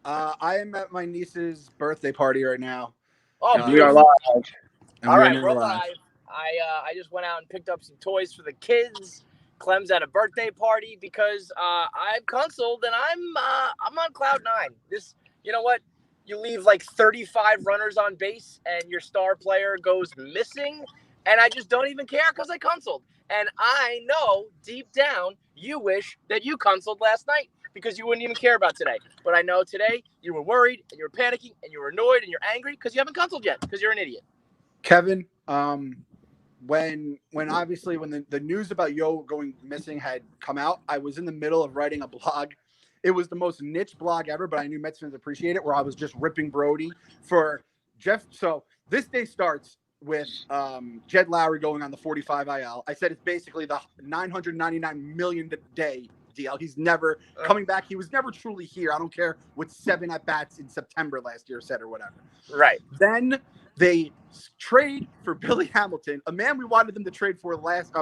I am at my niece's birthday party right now. Oh, And we are beautiful. live. And All we're right, now we're live. I just went out and picked up some toys for the kids. Clem's at a birthday party because I've consoled and I'm on cloud nine. You know what? You leave like 35 runners on base and your star player goes missing, and I just don't even care because I consoled. And I know deep down you wish that you consoled last night because you wouldn't even care about today. But I know today you were worried and you were panicking and you were annoyed and you're angry because you haven't consoled yet because you're an idiot. Kevin, when obviously when the news about Yo going missing had come out, I was in the middle of writing a blog. It was the most niche blog ever, but I knew Mets fans appreciate it, where I was just ripping Brody for Jeff. So this day starts with Jed Lowry going on the 45 IL. I said it's basically the 999 million day deal. He's never coming back. He was never truly here. I don't care what 7 at-bats in September last year said or whatever. Right. Then they trade for Billy Hamilton, a man we wanted them to trade for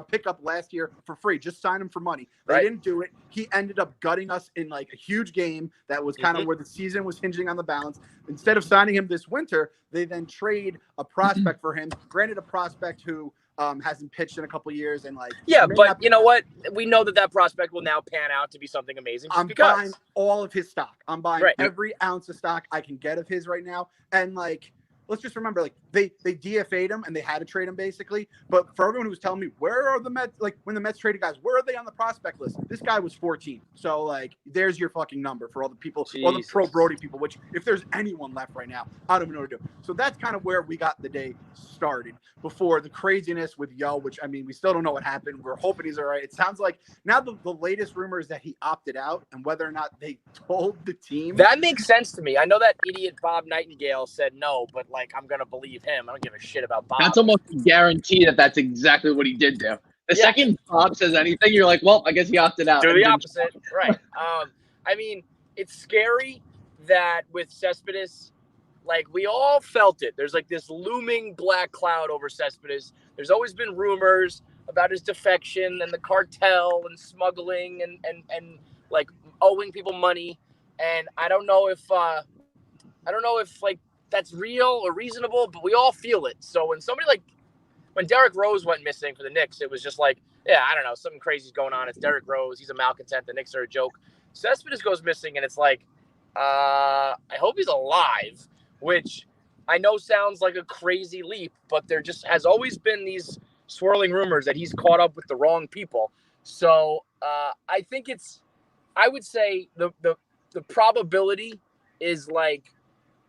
pick up last year for free. Just sign him for money. They didn't do it. He ended up gutting us in like a huge game that was kind of where the season was hinging on the balance. Instead of signing him this winter, they then trade a prospect for him. Granted, a prospect who hasn't pitched in a couple of years and like but you know what? We know that prospect will now pan out to be something amazing. I'm buying all of his stock. I'm buying every ounce of stock I can get of his right now, and like. Let's just remember, like they DFA'd him and they had to trade him basically. But for everyone who was telling me where are the Mets, like when the Mets traded guys, where are they on the prospect list? This guy was 14. So like, there's your fucking number for all the people, all the pro Brody people. Which if there's anyone left right now, I don't even know what to do. So that's kind of where we got the day started before the craziness with Yo. Which I mean, we still don't know what happened. We're hoping he's all right. It sounds like now the latest rumor is that he opted out, and whether or not they told the team. That makes sense to me. I know that idiot Bob Nightingale said no, but like I'm gonna believe him. I don't give a shit about Bob. That's almost a guarantee that that's exactly what he did do. The second Bob says anything, you're like, well, I guess he opted out. Do the opposite, right? I mean, it's scary that with Cespedes, like we all felt it. There's like this looming black cloud over Cespedes. There's always been rumors about his defection and the cartel and smuggling and like owing people money. And I don't know if like that's real or reasonable, but we all feel it. So when Derrick Rose went missing for the Knicks, it was just like, yeah, I don't know, something crazy's going on. It's Derrick Rose. He's a malcontent. The Knicks are a joke. Cespedes goes missing, and it's like, I hope he's alive, which I know sounds like a crazy leap, but there just has always been these swirling rumors that he's caught up with the wrong people. So I think I would say the probability is like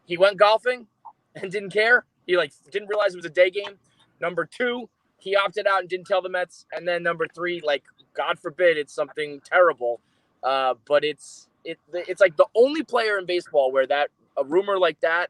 he went golfing and didn't care. He like didn't realize it was a day game. Number 2, he opted out and didn't tell the Mets. And then number 3, like God forbid it's something terrible. But it's like the only player in baseball where a rumor like that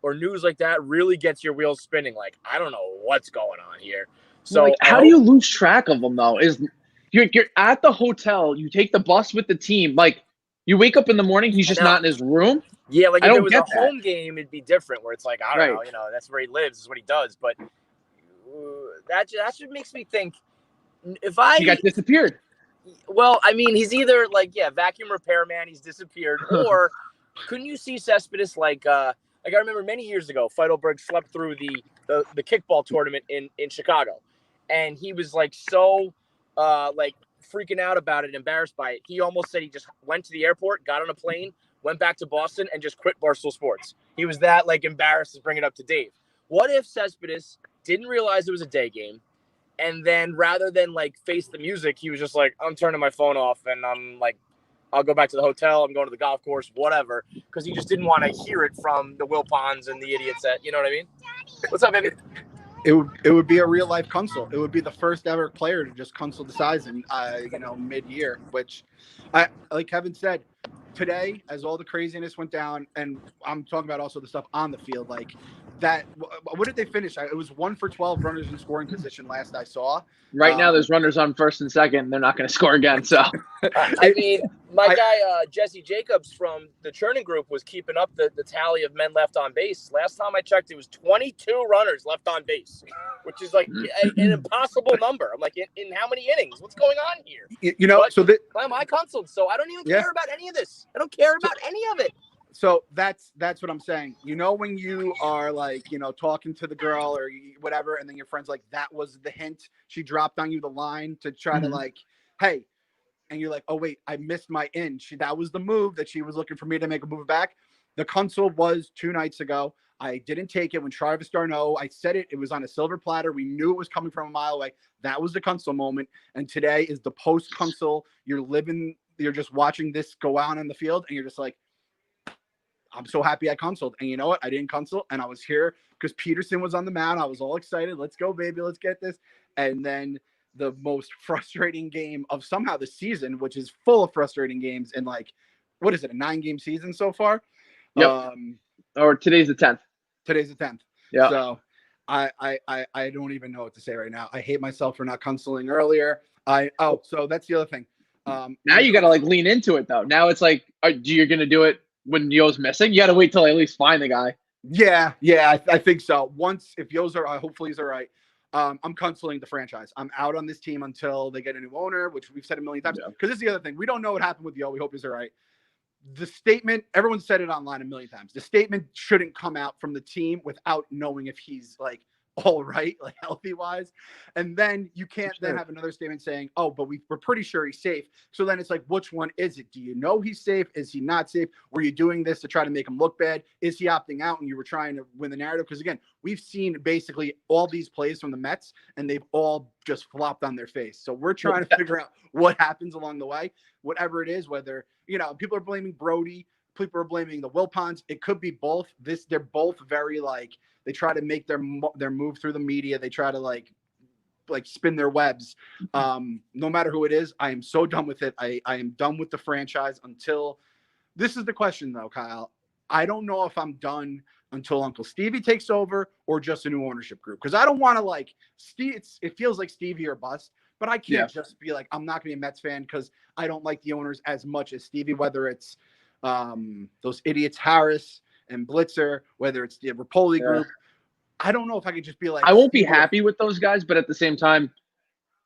or news like that really gets your wheels spinning. Like, I don't know what's going on here. So like, how do you lose track of them though? Is you're at the hotel, you take the bus with the team, like you wake up in the morning, he's just not in his room. Yeah, like if it was a home game, it'd be different. Where it's like I don't know, that's where he lives, is what he does. But that just makes me think if he got disappeared. Well, I mean, he's either like vacuum repairman, he's disappeared, or couldn't you see Cespedes like I remember many years ago, Feidelberg slept through the kickball tournament in Chicago, and he was like so like freaking out about it, embarrassed by it. He almost said he just went to the airport, got on a plane, went back to Boston, and just quit Barstool Sports. He was that like embarrassed to bring it up to Dave. What if Cespedes didn't realize it was a day game, and then rather than like face the music, he was just like, I'm turning my phone off and I'm like, I'll go back to the hotel, I'm going to the golf course, whatever, because he just didn't want to hear it from the Wilpons and the idiots that, you know what I mean? What's up, baby? It would be a real life console. It would be the first ever player to just console the season, mid-year, which like Kevin said, today, as all the craziness went down, and I'm talking about also the stuff on the field, like that. What did they finish? It was 1 for 12 runners in scoring position last I saw. Right now, there's runners on first and second. They're not going to score again. So, I mean, my guy Jesse Jacobs from the Churning Group was keeping up the tally of men left on base. Last time I checked, it was 22 runners left on base, which is like an impossible number. I'm like, in how many innings? What's going on here? So I consoled, so I don't even care about any of this. I don't care about any of it. So that's what I'm saying. You know, when you are like, you know, talking to the girl or whatever, and then your friend's like, that was the hint. She dropped on you the line to try to like, hey, and you're like, oh wait, I missed my in. That was the move that she was looking for me to make a move back. The console was 2 nights ago. I didn't take it when Travis Darno. I said it. It was on a silver platter. We knew it was coming from a mile away. That was the console moment. And today is the post console. You're just watching this go on in the field, and you're just like, I'm so happy I consoled. And you know what? I didn't console, and I was here because Peterson was on the mound. I was all excited. Let's go, baby. Let's get this. And then the most frustrating game of somehow the season, which is full of frustrating games, and like, what is it, a 9-game season so far? Yep. Or today's the 10th. Today's the 10th. Yeah. So I don't even know what to say right now. I hate myself for not consoling earlier. So that's the other thing. Now you got to like lean into it though. Now it's like, you're going to do it when Yo's missing. You got to wait till I at least find the guy. Yeah, I think so. Once, if Yo's are, hopefully he's all right. I'm consoling the franchise. I'm out on this team until they get a new owner, which we've said a million times. Because this is the other thing. We don't know what happened with Yo. We hope he's all right. The statement, everyone said it online a million times. The statement shouldn't come out from the team without knowing if he's like all right, like healthy wise. And then you can't then have another statement saying, oh, but we're pretty sure he's safe. So then it's like, which one is it? Do you know he's safe? Is he not safe? Were you doing this to try to make him look bad? Is he opting out and you were trying to win the narrative? Because again, we've seen basically all these plays from the Mets and they've all just flopped on their face. So we're trying to figure out what happens along the way, whatever it is, whether, you know, people are blaming Brody, people are blaming the Wilpons. It could be both. They're both very like, they try to make their move through the media. They try to like spin their webs. No matter who it is, I am so done with it. I am done with the franchise until this is the question though, Kyle. I don't know if I'm done until Uncle Stevie takes over or just a new ownership group. Cause I don't want to like it feels like Stevie or bust, but I can't just be like, I'm not gonna be a Mets fan because I don't like the owners as much as Stevie, whether it's those idiots Harris and Blitzer, whether it's the Rapoli group. I don't know if I could just be like, I won't be happy with those guys, but at the same time,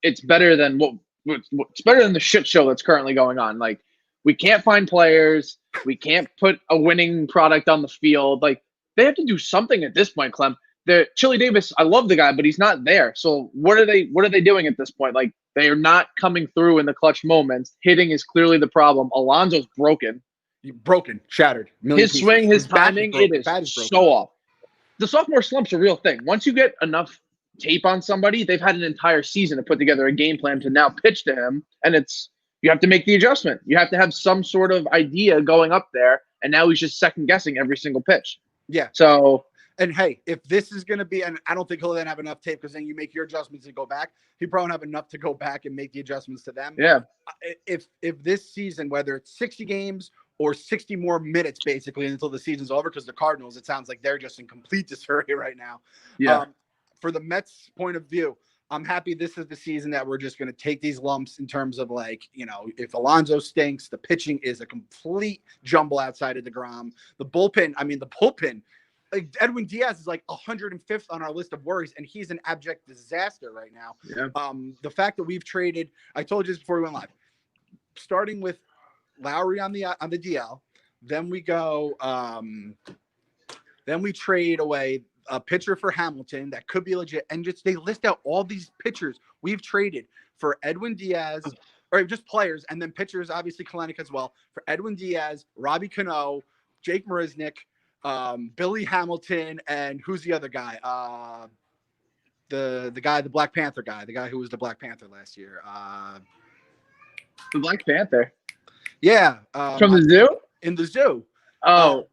it's better than it's better than the shit show that's currently going on. Like, we can't find players, we can't put a winning product on the field. Like, they have to do something at this point, Clem. Chili Davis, I love the guy, but he's not there. So what are they doing at this point? Like, they are not coming through in the clutch moments. Hitting is clearly the problem. Alonso's broken. Shattered. His swing, his timing, it is so off. The sophomore slump's a real thing. Once you get enough tape on somebody, they've had an entire season to put together a game plan to now pitch to him, and you have to make the adjustment. You have to have some sort of idea going up there, and now he's just second guessing every single pitch. Yeah. So, and hey, if this is going to be, and I don't think he'll then have enough tape because then you make your adjustments and go back. He probably won't have enough to go back and make the adjustments to them. Yeah. If this season, whether it's 60 games or 60 more minutes, basically, until the season's over, because the Cardinals, it sounds like they're just in complete disarray right now. Yeah. For the Mets' point of view, I'm happy this is the season that we're just going to take these lumps in terms of like, you know, if Alonso stinks, the pitching is a complete jumble outside of DeGrom. The bullpen, like Edwin Diaz is like 105th on our list of worries, and he's an abject disaster right now. Yeah. The fact that we've traded, I told you this before we went live, starting with Lowry on the DL, then we go, then we trade away a pitcher for Hamilton that could be legit, and just they list out all these pitchers we've traded for Edwin Diaz, or just players, and then pitchers, obviously Kalenic as well, for Edwin Diaz, Robbie Cano, Jake Marisnick, Billy Hamilton, and who's the other guy? The guy, the Black Panther guy, the guy who was the Black Panther last year. The Black Panther. Yeah. From the zoo? In the zoo. Oh.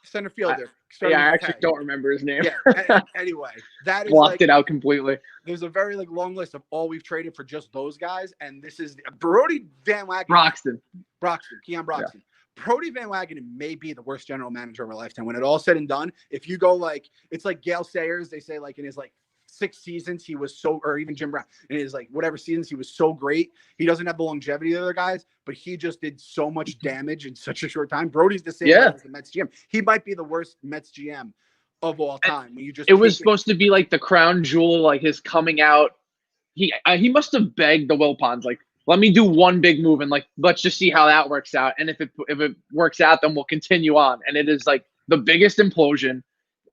Center fielder. I actually don't remember his name. Yeah. Anyway, that is blocked it out completely. There's a very long list of all we've traded for just those guys, and this is Brody Van Wagenen. Keon Broxton. Yeah. Brody Van Wagenen may be the worst general manager of our lifetime. When it all said and done, if you go like, it's like Gale Sayers, they say like in his like 6 seasons, he was so, or even Jim Brown, in his like whatever seasons, he was so great. He doesn't have the longevity of the other guys, but he just did so much damage in such a short time. Brody's the same as the Mets GM. He might be the worst Mets GM of all time. When you just it was supposed to be like the crown jewel, like his coming out. He must have begged the Wilpons, like, let me do one big move and like let's just see how that works out. And if it works out, then we'll continue on. And it is like the biggest implosion.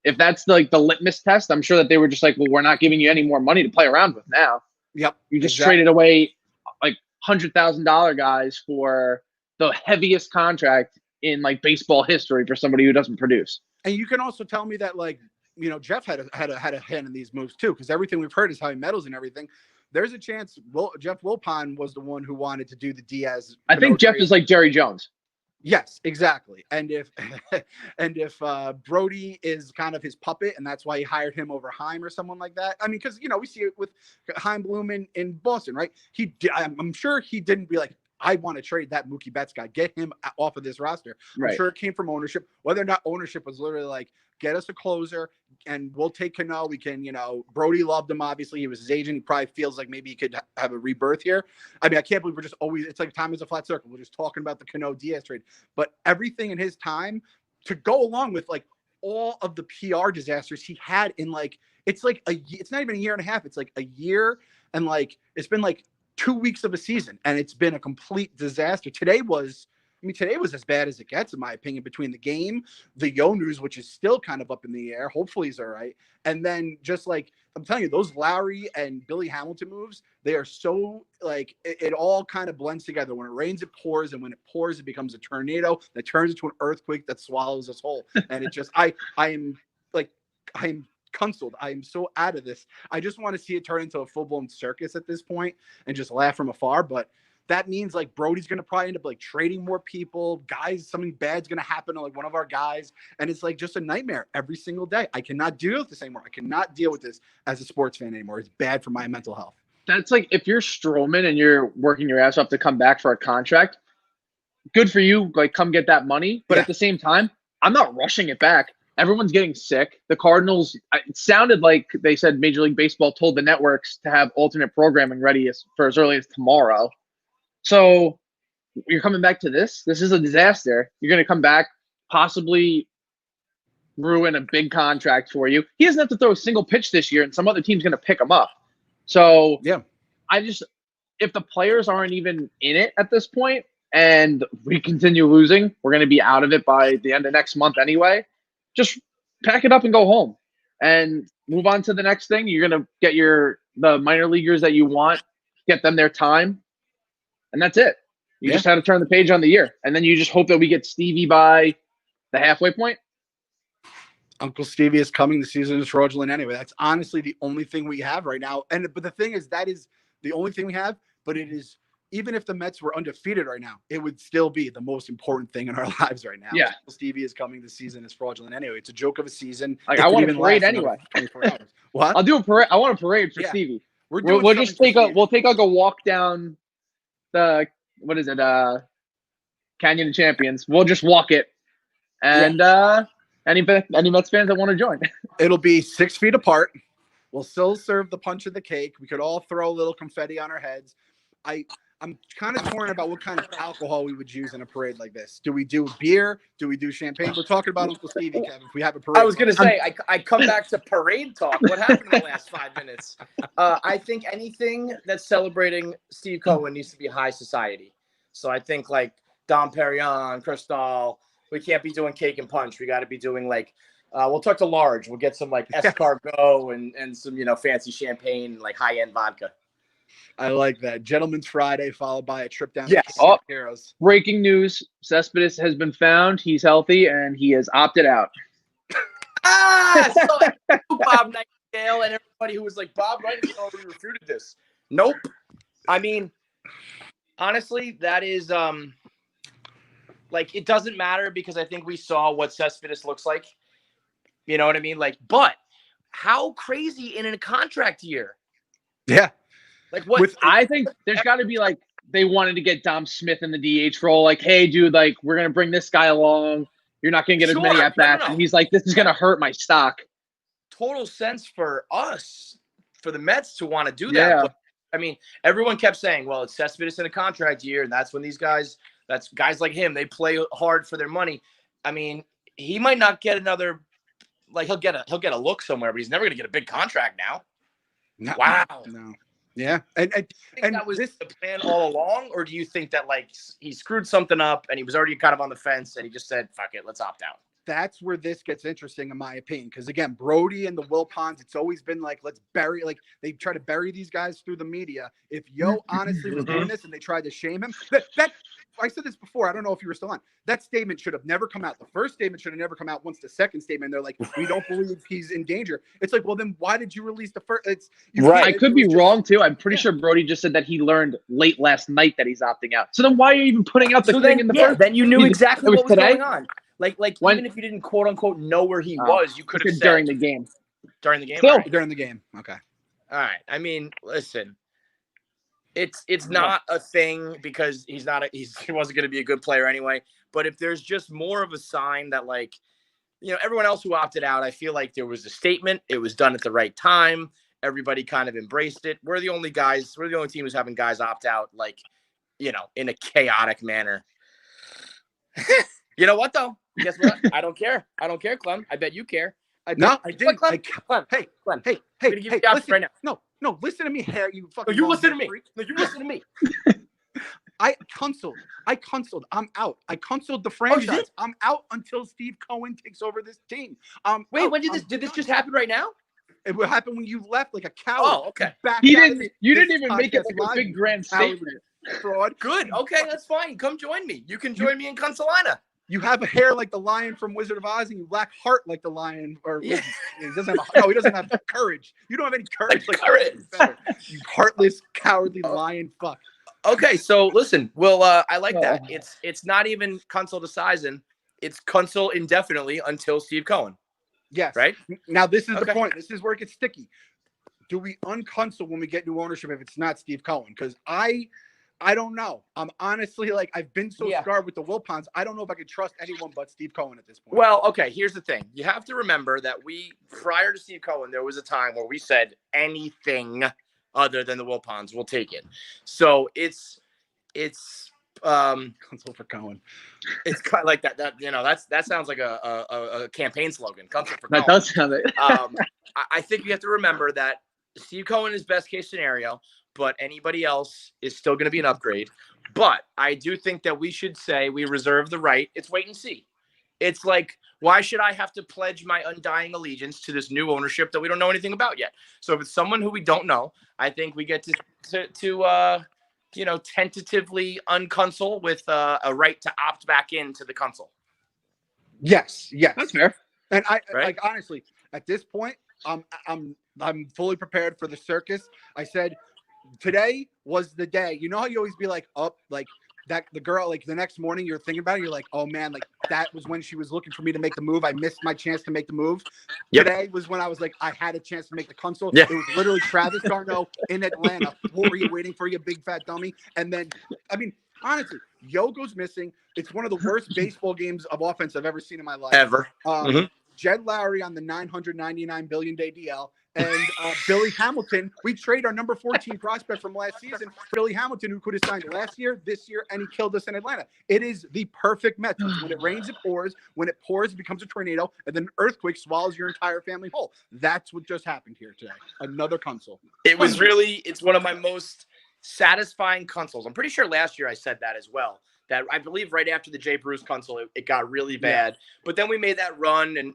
If that's like the litmus test, I'm sure that they were just like, well, we're not giving you any more money to play around with now. Yep. You just traded away like $100,000 guys for the heaviest contract in like baseball history for somebody who doesn't produce. And you can also tell me that like, you know, Jeff had a hand in these moves too, because everything we've heard is how he meddles and everything. There's a chance Jeff Wilpon was the one who wanted to do the Diaz. I think Jeff is like Jerry Jones. Yes, exactly. And if Brody is kind of his puppet, and that's why he hired him over Heim or someone like that. I mean, because you know we see it with Heim Bloom in Boston, right? I'm sure he didn't be like, I want to trade that Mookie Betts guy, get him off of this roster. Right. I'm sure it came from ownership. Whether or not ownership was literally like, get us a closer and we'll take Cano. We can, you know, Brody loved him. Obviously, he was his agent. He probably feels like maybe he could have a rebirth here. I mean, I can't believe we're just always, it's like time is a flat circle. We're just talking about the Cano Diaz trade, but everything in his time to go along with like all of the PR disasters he had in like, it's not even a year and a half. It's like a year. And like, it's been like 2 weeks of a season and it's been a complete disaster. Today was as bad as it gets, in my opinion, between the game, the Yo News, which is still kind of up in the air. Hopefully he's all right. And then just like, I'm telling you, those Lowry and Billy Hamilton moves, they are so like, it all kind of blends together. When it rains, it pours. And when it pours, it becomes a tornado that turns into an earthquake that swallows us whole. And it just, I am consoled. I am so out of this. I just want to see it turn into a full-blown circus at this point and just laugh from afar. But that means like Brody's going to probably end up like trading more people, guys. Something bad's going to happen to like one of our guys. And it's like just a nightmare every single day. I cannot deal with this anymore. I cannot deal with this as a sports fan anymore. It's bad for my mental health. That's like, if you're Stroman and you're working your ass off to come back for a contract, good for you. Like, come get that money. But at the same time, I'm not rushing it back. Everyone's getting sick. The Cardinals, it sounded like they said Major League Baseball told the networks to have alternate programming ready for as early as tomorrow. So you're coming back to this? This is a disaster. You're going to come back, possibly ruin a big contract for you. He doesn't have to throw a single pitch this year, and some other team's going to pick him up. So yeah, if the players aren't even in it at this point and we continue losing, we're going to be out of it by the end of next month anyway. Just pack it up and go home and move on to the next thing. You're going to get the minor leaguers that you want, get them their time. And that's it. You just had to turn the page on the year. And then you just hope that we get Stevie by the halfway point. Uncle Stevie is coming. The season is fraudulent anyway. That's honestly the only thing we have right now. But the thing is, that is the only thing we have. But it is, even if the Mets were undefeated right now, it would still be the most important thing in our lives right now. Yeah. Uncle Stevie is coming. The season is fraudulent anyway. It's a joke of a season. Like, I want a parade anyway. 24 hours. What? I'll do a parade. I want a parade for Stevie. We'll just take a walk down the, what is it? Canyon of Champions. We'll just walk it. And any Mets fans that want to join. It'll be 6 feet apart. We'll still serve the punch of the cake. We could all throw a little confetti on our heads. I'm kind of torn about what kind of alcohol we would use in a parade like this. Do we do beer? Do we do champagne? We're talking about Uncle Stevie, Kevin. If we have a parade. I was going to say, I come back to parade talk. What happened in the last 5 minutes? I think anything that's celebrating Steve Cohen needs to be high society. So I think like Dom Perignon, Cristal, we can't be doing cake and punch. We got to be doing like, we'll talk to Large. We'll get some like escargot and some, fancy champagne, like high-end vodka. I like that. Gentleman's Friday followed by a trip down to Heroes. Breaking news. Cespedes has been found. He's healthy and he has opted out. So Bob Nightingale and everybody who was like, Bob Nightingale already refuted this. Nope. I mean, honestly, that is like, it doesn't matter because I think we saw what Cespedes looks like. You know what I mean? Like, but how crazy in a contract year? Yeah. Like what? I think there's got to be like, they wanted to get Dom Smith in the DH role. Like, hey, dude, like, we're going to bring this guy along. You're not going to get as many at-bats. No. And he's like, this is going to hurt my stock. Total sense for us, for the Mets to want to do that. Yeah. But, I mean, everyone kept saying, well, it's Cespedes in a contract year. And that's when that's guys like him, they play hard for their money. I mean, he might not get another, like he'll get a look somewhere, but he's never going to get a big contract now. No, wow. Yeah, and that was the plan all along, or do you think that like he screwed something up and he was already kind of on the fence and he just said, "Fuck it, let's opt out"? That's where this gets interesting, in my opinion, because again, Brody and the Wilpons, it's always been like, let's bury, like they try to bury these guys through the media. If Yo honestly was doing this and they tried to shame him, that I said this before. I don't know if you were still on. That statement should have never come out. The first statement should have never come out. Once the second statement, they're like, we don't believe he's in danger. It's like, well, then why did you release the first? It's right. I could be wrong too. I'm pretty sure Brody just said that he learned late last night that he's opting out. So then why are you even putting out the thing in the first? Then you knew exactly what was going on. Like even if you didn't quote unquote know where he was, you could have said during the game. During the game. Still, right. During the game. Okay. All right. I mean, listen. It's not a thing because he wasn't going to be a good player anyway. But if there's just more of a sign that, like, you know, everyone else who opted out, I feel like there was a statement. It was done at the right time. Everybody kind of embraced it. We're the only team who's having guys opt out, like, you know, in a chaotic manner. You know what, though? Guess what? I don't care. I don't care, Clem. I bet you care. I did. Clem. Hey, listen, right now. No, listen to me, Harry. You fucking. No, you listen to me. No, you listen to me. I canceled. I'm out. I canceled the franchise. I'm out until Steve Cohen takes over this team. Wait, when did this just happen right now? It will happen when you left like a coward. Oh, okay. You didn't even make it like a big grand statement. Fraud. Good. Okay, that's fine. Come join me. You can join me in Consolina. You have a hair like the lion from Wizard of Oz, and you lack heart like the lion. Or he doesn't have courage. You don't have any courage. Like courage. You heartless, cowardly lion. Fuck. Okay, so listen. Well, I like that. It's not even Consul decision. It's Consul indefinitely until Steve Cohen. Yes. Right. Now this is the point. This is where it gets sticky. Do we unconsul when we get new ownership if it's not Steve Cohen? Because I don't know. I'm honestly like, I've been so scarred with the Wilpons. I don't know if I could trust anyone but Steve Cohen at this point. Well, okay, here's the thing. You have to remember that prior to Steve Cohen, there was a time where we said anything other than the Wilpons, we'll take it. So it's Console for Cohen. It's kind of like that. That sounds like a campaign slogan. Console for Cohen. That does sound it. I think you have to remember that Steve Cohen is best case scenario, but anybody else is still going to be an upgrade. But I do think that we should say we reserve the right. It's wait and see. It's like, why should I have to pledge my undying allegiance to this new ownership that we don't know anything about yet? So if it's someone who we don't know, I think we get to tentatively unconsole with a right to opt back into the console. Yes, that's fair. And like honestly, at this point, I'm fully prepared for the circus. I said today was the day. You know how you always be like up, like that the girl, like the next morning you're thinking about it, you're like, oh man, like that was when she was looking for me to make the move. I missed my chance to make the move. Yep. Today was when I was like, I had a chance to make the console. Yeah. It was literally Travis Darno in Atlanta. What were you waiting for, you big fat dummy? And then, I mean, honestly, Yo goes missing. It's one of the worst baseball games of offense I've ever seen in my life. Ever. Jed Lowry on the $999 billion day DL. And Billy Hamilton, we trade our number 14 prospect from last season, Billy Hamilton, who could have signed last year, this year, and he killed us in Atlanta. It is the perfect Mets. When it rains, it pours. When it pours, it becomes a tornado. And then an earthquake swallows your entire family whole. That's what just happened here today. Another console. It's one of my most satisfying consoles. I'm pretty sure last year I said that as well. That I believe right after the Jay Bruce console, it got really bad. Yeah. But then we made that run and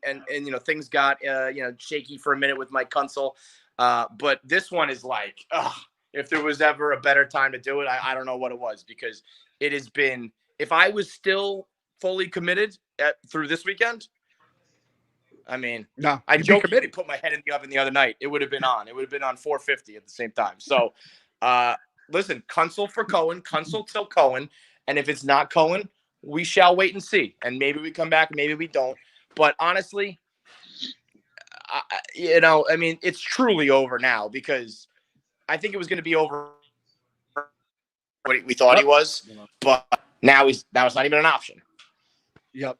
things got shaky for a minute with my console. But this one is like, if there was ever a better time to do it, I don't know what it was, because it has been. If I was still fully committed through this weekend, I mean, no, I jokingly put my head in the oven the other night. It would have been on. It would have been on 450 at the same time. So, listen, console for Cohen, console till Cohen. And if it's not Cohen, we shall wait and see. And maybe we come back, maybe we don't. But honestly, it's truly over now, because I think it was going to be over what we thought he was. But now it's not even an option. Yep.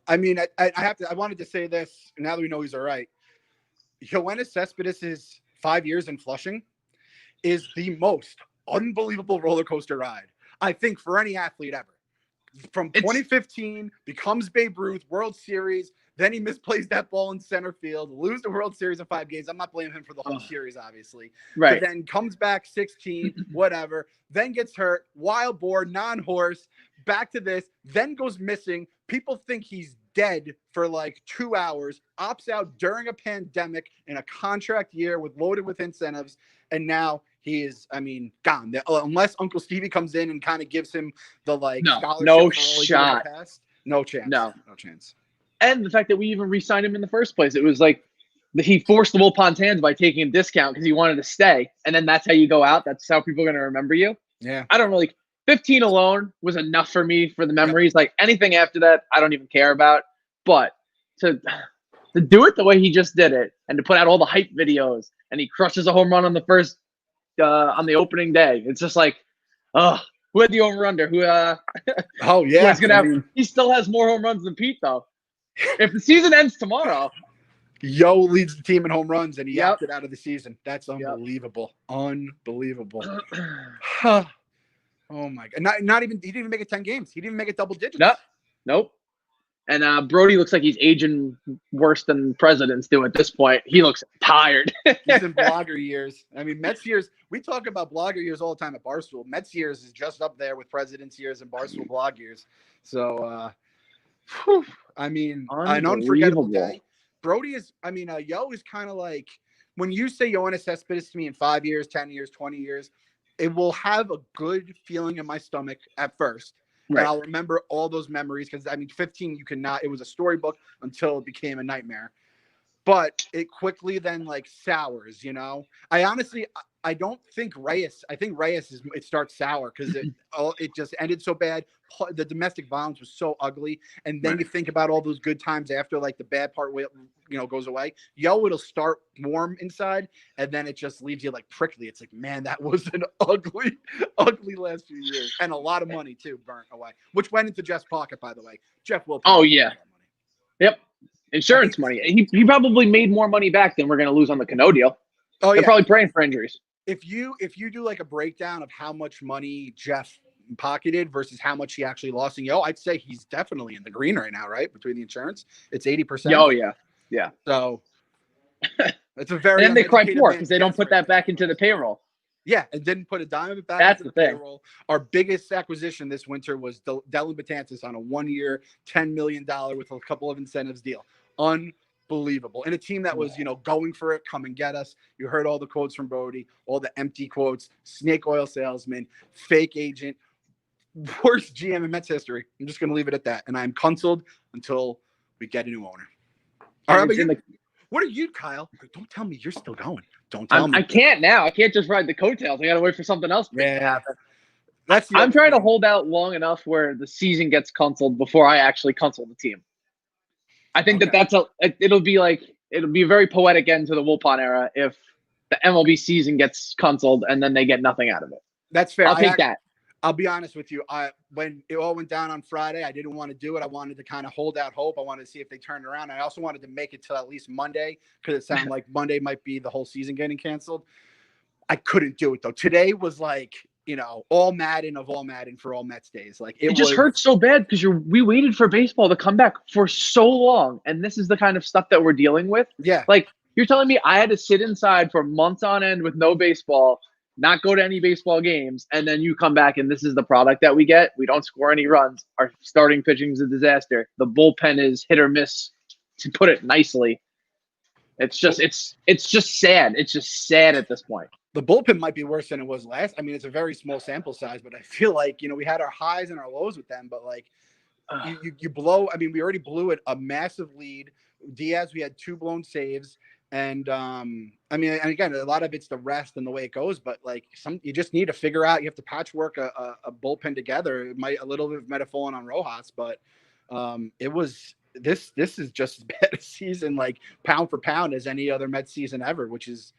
I mean, I wanted to say this now that we know he's all right. Yoenis Cespedes' 5 years in Flushing is the most unbelievable roller coaster ride, I think, for any athlete ever. from 2015, becomes Babe Ruth, World Series. Then he misplays that ball in center field, lose the World Series in 5 games. I'm not blaming him for the whole series, obviously. Right. But then comes back 16, whatever. Then gets hurt, wild boar, non-horse, back to this, then goes missing. People think he's dead for like 2 hours, opts out during a pandemic in a contract year loaded with incentives. And now he is, gone. Unless Uncle Stevie comes in and kind of gives him the scholarship. No shot. No chance. No chance. And the fact that we even re-signed him in the first place, it was like he forced the Wilpons' hands by taking a discount because he wanted to stay. And then that's how you go out. That's how people are going to remember you. Yeah. I don't really. 15 alone was enough for me for the memories. Like anything after that, I don't even care about. But to do it the way he just did it, and to put out all the hype videos, and he crushes a home run on the first on the opening day, it's just like, who had the over under? Who? Oh yeah, he still has more home runs than Pete though. If the season ends tomorrow, Yo leads the team in home runs, and he opted out of the season. That's unbelievable. Unbelievable. Oh my god! Not even he didn't even make it 10 games. He didn't even make it double digits. Nope. And Brody looks like he's aging worse than presidents do at this point. He looks tired. He's in blogger years. Mets years. We talk about blogger years all the time at Barstool. Mets years is just up there with presidents years and Barstool blog years. So, an unforgettable day. Brody is. Yo is kind of like when you say Yoenis Cespedes to me in 5 years, 10 years, 20 years. It will have a good feeling in my stomach at first. Right. And I'll remember all those memories because, 15, you cannot. It was a storybook until it became a nightmare. But it quickly then, sours, I don't think Reyes. I think Reyes it starts sour because it just ended so bad. The domestic violence was so ugly. And then you think about all those good times after, the bad part, goes away. It'll start warm inside, and then it just leaves you prickly. It's like, man, that was an ugly, ugly last few years, and a lot of money too burnt away, which went into Jeff's pocket, by the way. Jeff will. Oh yeah. Yep. Insurance money. He probably made more money back than we're going to lose on the Cano deal. Oh yeah. They're probably praying for injuries. If you do a breakdown of how much money Jeff pocketed versus how much he actually lost in I'd say he's definitely in the green right now, right? Between the insurance, it's 80%. Oh yeah. Yeah. So it's a very. And then they cry poor because they don't put that back into the payroll. Yeah, and didn't put a dime of it back into the payroll. Our biggest acquisition this winter was Dylan Betances on a 1-year, $10 million with a couple of incentives deal. Unbelievable. And a team that was, going for it, come and get us. You heard all the quotes from Brody, all the empty quotes, snake oil salesman, fake agent, worst GM in Mets history. I'm just going to leave it at that. And I'm canceled until we get a new owner. All right, but what are you, Kyle? Don't tell me you're still going. Don't tell me. I can't now. I can't just ride the coattails. I got to wait for something else to happen. I'm trying to hold out long enough where the season gets canceled before I actually cancel the team. I think it'll be a very poetic end to the Wilpon era if the MLB season gets canceled and then they get nothing out of it. That's fair. I'll take that. I'll be honest with you. When it all went down on Friday, I didn't want to do it. I wanted to kind of hold out hope. I wanted to see if they turned around. I also wanted to make it till at least Monday because it sounded like Monday might be the whole season getting canceled. I couldn't do it though. Today was all Madden of all Madden for all Mets days. It just hurts so bad because we waited for baseball to come back for so long, and this is the kind of stuff that we're dealing with. Yeah, you're telling me I had to sit inside for months on end with no baseball, not go to any baseball games, and then you come back and this is the product that we get. We don't score any runs. Our starting pitching is a disaster. The bullpen is hit or miss, to put it nicely. It's just sad. It's just sad at this point. The bullpen might be worse than it was last. It's a very small sample size, but I feel we had our highs and our lows with them, but you blow. We already blew it a massive lead. Diaz, we had 2 blown saves. And and again, a lot of it's the rest and the way it goes, but you just need to figure out. You have to patchwork a bullpen together. A little bit might have fallen on Rojas, but it was this is just as bad a season, pound for pound, as any other Mets season ever, which is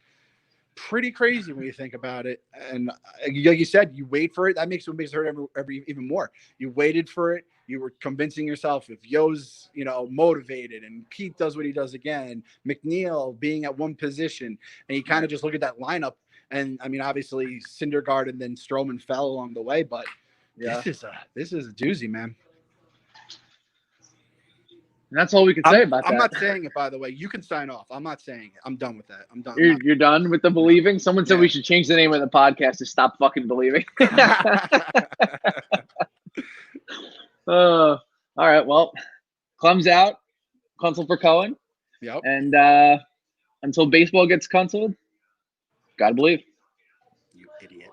pretty crazy when you think about it. And like you said, you wait for it. That makes it hurt even more. You waited for it. You were convincing yourself if Yo's, motivated and Pete does what he does again, McNeil being at one position, and you kind of just look at that lineup. And obviously Syndergaard and then Stroman fell along the way, but Yeah. This is a doozy, man. And that's all we can say about that. I'm not saying it, by the way. You can sign off. I'm not saying it. I'm done with that. I'm done. You're done with the believing? Someone said we should change the name of the podcast to Stop Fucking Believing. All right. Well, Clem's out. Console for Cohen. Yep. And until baseball gets canceled, gotta believe. You idiot.